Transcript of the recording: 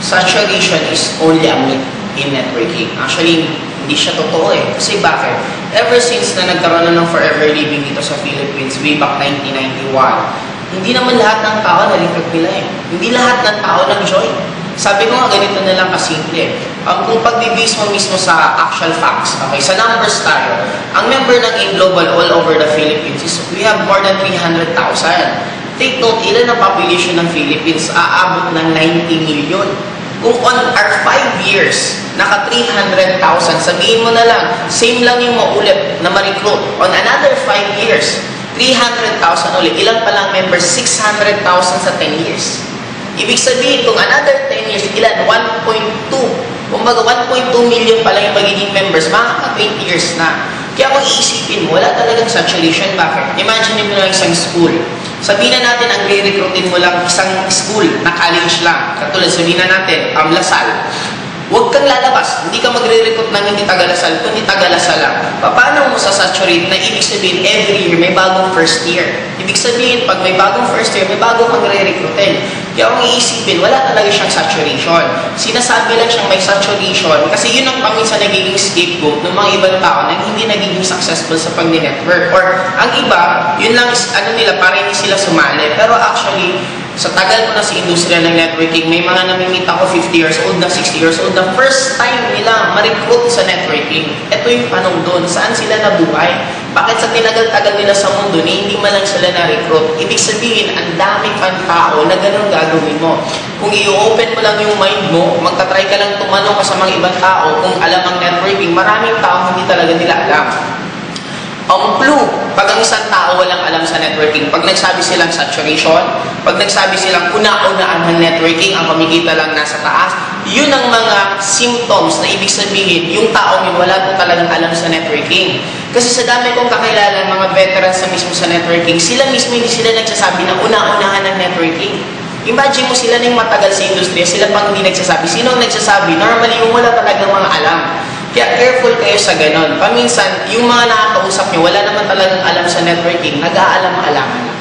saturation is only a myth in networking. Actually, hindi siya totoo eh. Kasi bakit? Ever since na nagkaroon na ng Forever Living dito sa Philippines, way back 1991, hindi naman lahat ng tao na-recruit nila eh. Hindi lahat ng tao nag-join. Sabi ko nga, ganito na lang kasimple. Kung pag-base mo mismo sa actual facts, okay, sa numbers tayo, ang member ng AIM-Global all over the Philippines is we have more than 300,000. Take note, ilan ang population ng Philippines? Aabot ng 90 million. Kung on our 5 years, naka 300,000, sabihin mo na lang, same lang yung maulit na ma-recruit. On another 5 years, 300,000 ulit. Ilan pa lang members? 600,000 sa 10 years. Ibig sabihin, kung another 10 years, ilan? 1.2. Kumbaga, 1.2 million pala yung magiging members, makaka 20 years na. Kaya kung iisipin mo, wala talagang saturation. Bakit? Imagine mo lang isang school. Sabihin na natin, ang re-recruitin mo lang isang school na college lang. Katulad, sabihin na natin, Lasal. Huwag kang lalabas. Hindi ka magre-recruit ng hindi taga-Lasal, kundi taga-Lasal lang. Paano mo sasaturate na ibig sabihin every year may bagong first year? Ibig sabihin, pag may bagong first year, may bagong magre-recruitin. Kaya kung iisipin, wala talaga siyang saturation. Sinasabi lang siyang may saturation kasi yun ang paminsan nagiging scapegoat ng mga ibang tao na hindi nagiging successful sa pag-network. Or ang iba, yun lang, nila, para hindi sila sumali. Pero actually, sa tagal ko na sa industriya ng networking, may mga namimit ako 50 years old na 60 years old na first time nila ma-recruit sa networking. Ito yung tanong doon, saan sila nabuhay? Bakit sa tinagal-tagal nila sa mundo, hindi man lang sila na-recruit? Ibig sabihin, ang dami pang tao na ganun gagawin mo. Kung i-open mo lang yung mind mo, magta-try ka lang tumanong ka sa mga ibang tao, kung alam ang networking, maraming tao hindi talaga nila alam. Ang clue, pag ang isang tao walang alam sa networking, pag nagsabi silang saturation, pag nagsabi silang una-unaan ng networking, ang kumikita lang nasa taas, yun ang mga symptoms na ibig sabihin, yung taong yun wala po talagang alam sa networking. Kasi sa dami kong kakilala, mga veterans na mismo sa networking, sila mismo hindi sila nagsasabi na una-unahan ng networking. Imagine mo sila na yung matagal sa industriya, sila pang hindi nagsasabi. Sino ang nagsasabi? Normally, yung wala talagang mga alam. Kaya careful kayo sa ganon. Paminsan, yung mga nakakausap nyo, wala naman talagang alam sa networking, nag-aalam-alaman.